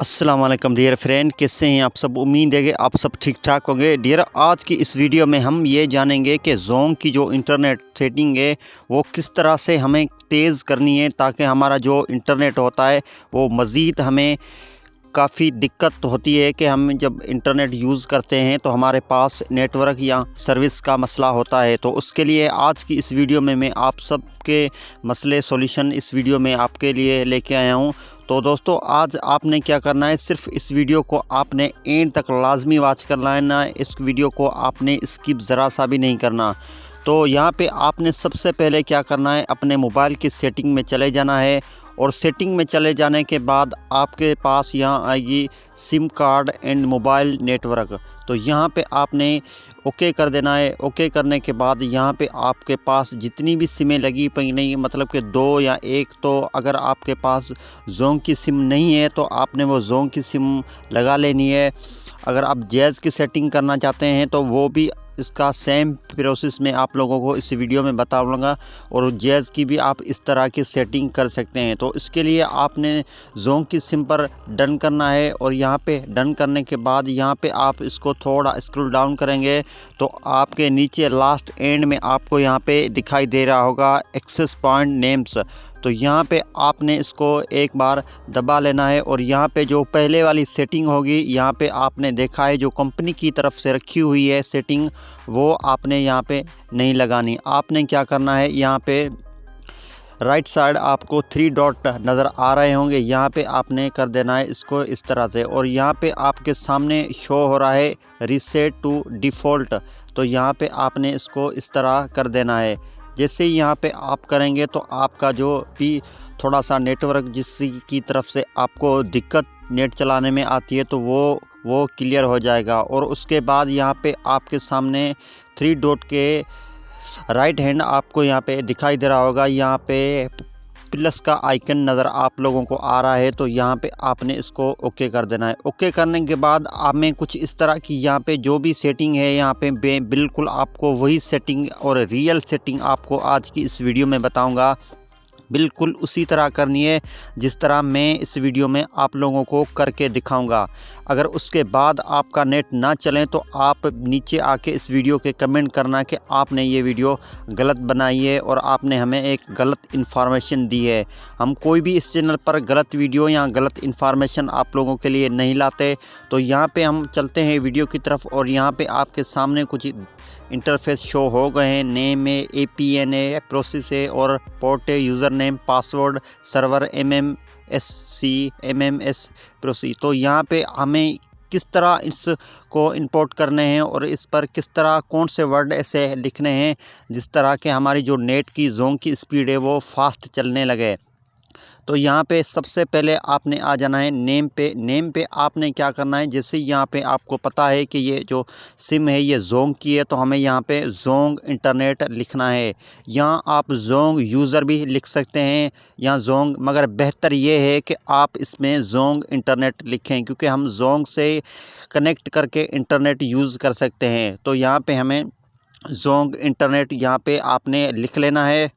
अस्सलाम वालेकुम dear friend, कैसे हैं आप सब। उम्मीद है कि आप सब ठीक ठाक होंगे। डियर, आज की इस वीडियो में हम ये जानेंगे कि ज़ोंग की जो इंटरनेट सेटिंग है वो किस तरह से हमें तेज़ करनी है ताकि हमारा जो इंटरनेट होता है वो मज़ीद हमें काफ़ी दिक्कत होती है कि हम जब इंटरनेट यूज़ करते हैं तो हमारे पास नेटवर्क या सर्विस का मसला होता है। तो उसके लिए आज की इस वीडियो में मैं आप सब के मसले सॉल्यूशन इस वीडियो में आपके लिए लेके आया हूँ। तो दोस्तों, आज आपने क्या करना है, सिर्फ इस वीडियो को आपने एंड तक लाजमी वॉच करना है ना। इस वीडियो को आपने स्किप ज़रा सा भी नहीं करना। तो यहाँ पे आपने सबसे पहले क्या करना है, अपने मोबाइल की सेटिंग में चले जाना है और सेटिंग में चले जाने के बाद आपके पास यहाँ आएगी SIM card and mobile network. तो यहाँ पे आपने ओके कर देना है। ओके करने के बाद यहाँ पे आपके पास जितनी भी सिमें लगी पई नहीं, मतलब कि 2 या 1, तो अगर आपके पास ज़ोंग की सिम नहीं है तो आपने वो ज़ोंग की सिम लगा लेनी है। अगर आप जैज़ की सेटिंग करना चाहते हैं तो वो भी इसका सेम प्रोसेस में आप लोगों को इस वीडियो में बताऊंगा और जैज़ की भी आप इस तरह की सेटिंग कर सकते हैं। तो इसके लिए आपने ज़ोंग की सिम पर डन करना है और यहाँ पे डन करने के बाद यहाँ पे आप इसको थोड़ा स्क्रॉल डाउन करेंगे तो आपके नीचे लास्ट एंड में आपको यहाँ पे दिखाई दे रहा होगा एक्सेस पॉइंट नेम्स। तो यहाँ पे आपने इसको एक बार दबा लेना है और यहाँ पे जो पहले वाली सेटिंग होगी, यहाँ पे आपने देखा है जो कंपनी की तरफ से रखी हुई है सेटिंग, वो आपने यहाँ पे नहीं लगानी। आपने क्या करना है, यहाँ पे राइट साइड आपको 3 डॉट नज़र आ रहे होंगे, यहाँ पे आपने कर देना है इसको इस तरह से और यहाँ पे आपके सामने शो हो रहा है रीसेट टू डिफ़ॉल्ट। तो यहाँ पे आपने इसको इस तरह कर देना है। जैसे ही यहाँ पे आप करेंगे तो आपका जो भी थोड़ा सा नेटवर्क जिसकी तरफ से आपको दिक्कत नेट चलाने में आती है तो वो क्लियर हो जाएगा। और उसके बाद यहाँ पे आपके सामने 3 डॉट के राइट हैंड आपको यहाँ पे दिखाई दे रहा होगा, यहाँ पे प्लस का आइकन नज़र आप लोगों को आ रहा है। तो यहाँ पे आपने इसको ओके कर देना है। ओके करने के बाद आप में कुछ इस तरह की यहाँ पे जो भी सेटिंग है यहाँ पे बिल्कुल आपको वही सेटिंग और रियल सेटिंग आपको आज की इस वीडियो में बताऊंगा। बिल्कुल उसी तरह करनी है जिस तरह मैं इस वीडियो में आप लोगों को करके दिखाऊंगा। अगर उसके बाद आपका नेट ना चले तो आप नीचे आके इस वीडियो के कमेंट करना कि आपने ये वीडियो गलत बनाई है और आपने हमें एक गलत इन्फॉर्मेशन दी है। हम कोई भी इस चैनल पर गलत वीडियो या गलत इन्फॉर्मेशन आप लोगों के लिए नहीं लाते। तो यहाँ पे हम चलते हैं वीडियो की तरफ और यहाँ पे आपके सामने कुछ इंटरफेस शो हो गए हैं। नेम है, APN है, प्रोसेस है और पोर्ट है, user name, password, server MMSC process. तो यहाँ पे हमें किस तरह इसको इंपोर्ट करने हैं और इस पर किस तरह कौन से वर्ड ऐसे लिखने हैं जिस तरह के हमारी जो नेट की ज़ोंग की स्पीड है वो फास्ट चलने लगे। तो यहाँ पे सबसे पहले आपने आ जाना है नेम पे। नेम पे आपने क्या करना है, जैसे यहाँ पे आपको पता है कि ये जो सिम है ये ज़ोंग की है तो हमें यहाँ पे ज़ोंग इंटरनेट लिखना है। यहाँ आप ज़ोंग यूज़र भी लिख सकते हैं या ज़ोंग, मगर बेहतर ये है कि आप इसमें ज़ोंग इंटरनेट लिखें क्योंकि हम ज़ोंग से कनेक्ट करके इंटरनेट यूज़ कर सकते हैं। तो यहाँ पर हमें ज़ोंग इंटरनेट यहाँ पर आपने लिख लेना है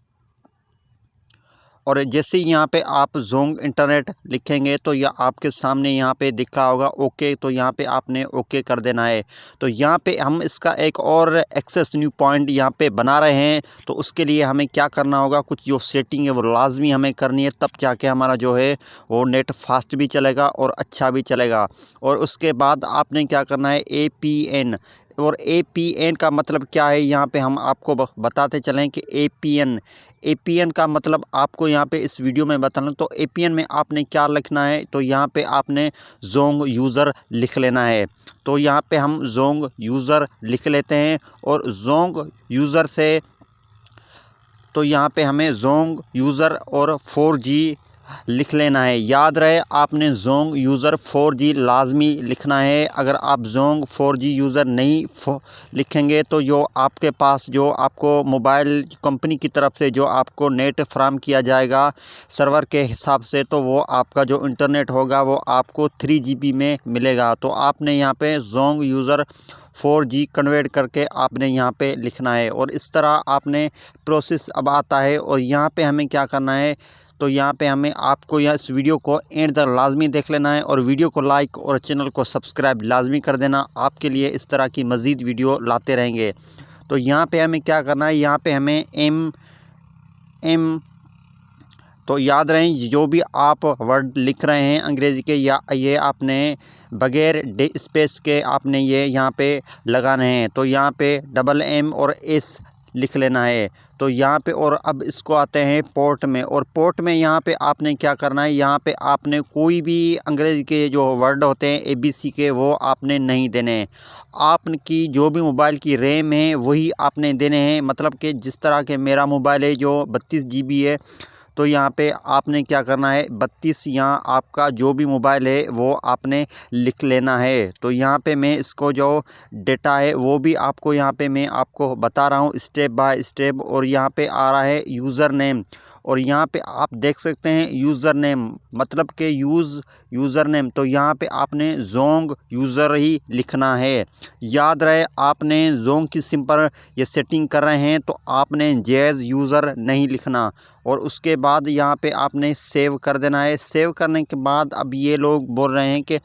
और जैसे ही यहाँ पे आप ज़ोंग इंटरनेट लिखेंगे तो यह आपके सामने यहाँ पे दिख रहा होगा ओके। तो यहाँ पे आपने ओके कर देना है। तो यहाँ पे हम इसका एक और एक्सेस न्यू पॉइंट यहाँ पे बना रहे हैं। तो उसके लिए हमें क्या करना होगा, कुछ जो सेटिंग है वो लाजमी हमें करनी है, तब जाके हमारा जो है वो नेट फास्ट भी चलेगा और अच्छा भी चलेगा। और उसके बाद आपने क्या करना है, APN। और APN का मतलब क्या है, यहाँ पे हम आपको बताते चलें कि APN का मतलब आपको यहाँ पे इस वीडियो में बताना। तो APN में आपने क्या लिखना है, तो यहाँ पे आपने ज़ोंग यूज़र लिख लेना है। तो यहाँ पे हम ज़ोंग यूज़र लिख लेते हैं और ज़ोंग यूज़र से तो यहाँ पे हमें ज़ोंग यूज़र और 4G लिख लेना है। याद रहे आपने ज़ोंग यूज़र 4G लाजमी लिखना है। अगर आप ज़ोंग 4G यूज़र नहीं लिखेंगे तो जो आपके पास जो आपको मोबाइल कंपनी की तरफ से जो आपको नेट फ्राहम किया जाएगा सर्वर के हिसाब से, तो वो आपका जो इंटरनेट होगा वो आपको 3 GB में मिलेगा। तो आपने यहाँ पे ज़ोंग यूज़र 4G कन्वर्ट करके आपने यहाँ पे लिखना है और इस तरह आपने प्रोसेस अब आता है। और यहाँ पे हमें क्या करना है, तो यहाँ पे हमें आपको यहाँ इस वीडियो को एंड तक लाजमी देख लेना है और वीडियो को लाइक और चैनल को सब्सक्राइब लाजमी कर देना। आपके लिए इस तरह की मज़ीद वीडियो लाते रहेंगे। तो यहाँ पे हमें क्या करना है, यहाँ पे हमें एम तो याद रहें, जो भी आप वर्ड लिख रहे हैं अंग्रेज़ी के, या ये आपने बगैर स्पेस के आपने ये यहाँ पे लगाने हैं। तो यहाँ पे डबल एम और एस लिख लेना है। तो यहाँ पे और अब इसको आते हैं पोर्ट में, और पोर्ट में यहाँ पे आपने क्या करना है, यहाँ पे आपने कोई भी अंग्रेज़ी के जो वर्ड होते हैं ABC के, वो आपने नहीं देने हैं। आपकी जो भी मोबाइल की रैम है वही आपने देने हैं। मतलब कि जिस तरह के मेरा मोबाइल है जो 32 GB है, तो यहाँ पे आपने क्या करना है, 32 यहाँ आपका जो भी मोबाइल है वो आपने लिख लेना है। तो यहाँ पे मैं इसको जो डेटा है वो भी आपको यहाँ पे मैं आपको बता रहा हूँ स्टेप बाय स्टेप। और यहाँ पे आ रहा है यूज़र नेम, और यहाँ पे आप देख सकते हैं यूज़र नेम मतलब कि यूज़र नेम। तो यहाँ पे आपने जोंग यूज़र ही लिखना है। याद रहे, आपने जोंग की सिंपल ये सेटिंग कर रहे हैं तो आपने जैज़ यूज़र नहीं लिखना। और उसके बाद यहाँ पे आपने सेव कर देना है। सेव करने के बाद अब ये लोग बोल रहे हैं कि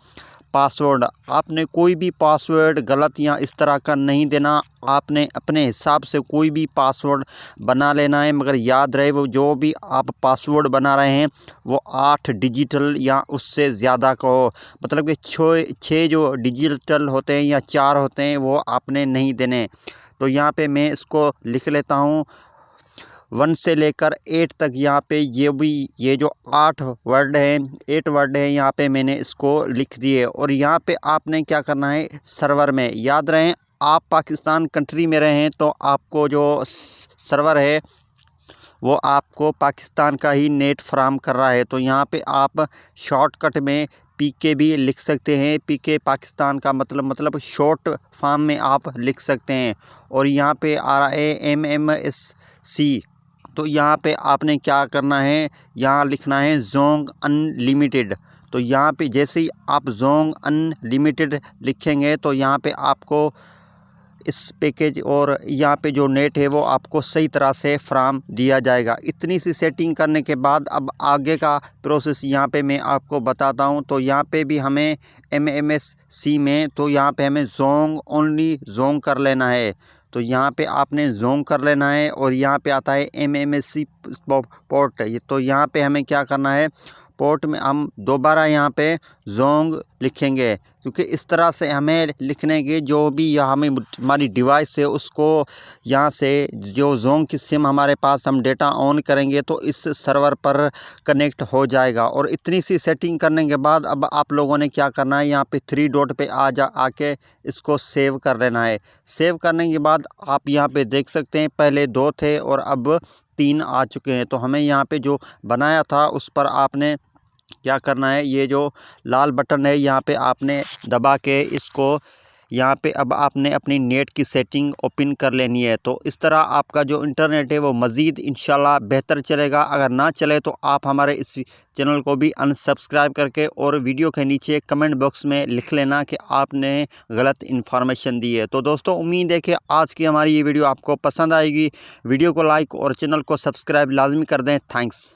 पासवर्ड, आपने कोई भी पासवर्ड गलत या इस तरह का नहीं देना। आपने अपने हिसाब से कोई भी पासवर्ड बना लेना है, मगर याद रहे वो जो भी आप पासवर्ड बना रहे हैं वो 8 डिजिटल या उससे ज़्यादा का हो। मतलब कि 6 जो डिजिटल होते हैं या 4 होते हैं वो आपने नहीं देने। तो यहाँ पे मैं इसको लिख लेता हूँ 1 से लेकर 8 तक। यहाँ पे ये जो 8 वर्ड हैं यहाँ पे मैंने इसको लिख दिए। और यहाँ पे आपने क्या करना है, सर्वर में, याद रहें आप पाकिस्तान कंट्री में रहें तो आपको जो सर्वर है वो आपको पाकिस्तान का ही नेट फराहम कर रहा है। तो यहाँ पे आप शॉर्टकट में PK भी लिख सकते हैं। PK पाकिस्तान का मतलब शॉर्ट फॉर्म में आप लिख सकते हैं। और यहाँ पे आ रहा है MMSC। तो यहाँ पे आपने क्या करना है, यहाँ लिखना है जोंग अनलिमिटेड। तो यहाँ पे जैसे ही आप जोंग अनलिमिटेड लिखेंगे तो यहाँ पे आपको इस पैकेज और यहाँ पे जो नेट है वो आपको सही तरह से फराहम दिया जाएगा। इतनी सी सेटिंग करने के बाद अब आगे का प्रोसेस यहाँ पे मैं आपको बताता हूँ। तो यहाँ पे भी हमें MMSC में, तो यहाँ पे हमें जोंग ओनली जोंग कर लेना है। तो यहाँ पे आपने जोंग कर लेना है। और यहाँ पे आता है MMSC पोर्ट। तो यहाँ पे हमें क्या करना है, पोर्ट में हम दोबारा यहाँ पे जोंग लिखेंगे, क्योंकि इस तरह से हमें लिखने के जो भी यहाँ हमें हमारी डिवाइस है उसको यहाँ से जो जोंग की सिम हमारे पास हम डेटा ऑन करेंगे तो इस सर्वर पर कनेक्ट हो जाएगा। और इतनी सी सेटिंग करने के बाद अब आप लोगों ने क्या करना है, यहाँ पे 3 डॉट पे आके इसको सेव कर लेना है। सेव करने के बाद आप यहाँ पे देख सकते हैं पहले 2 थे और अब 3 आ चुके हैं। तो हमें यहाँ पे जो बनाया था उस पर आपने क्या करना है, ये जो लाल बटन है यहाँ पे आपने दबा के इसको यहाँ पे अब आपने अपनी नेट की सेटिंग ओपन कर लेनी है। तो इस तरह आपका जो इंटरनेट है वो मज़ीद इंशाल्लाह बेहतर चलेगा। अगर ना चले तो आप हमारे इस चैनल को भी अनसब्सक्राइब करके और वीडियो के नीचे कमेंट बॉक्स में लिख लेना कि आपने गलत इन्फॉर्मेशन दी है। तो दोस्तों उम्मीद है कि आज की हमारी ये वीडियो आपको पसंद आएगी। वीडियो को लाइक और चैनल को सब्सक्राइब लाजमी कर दें। थैंक्स।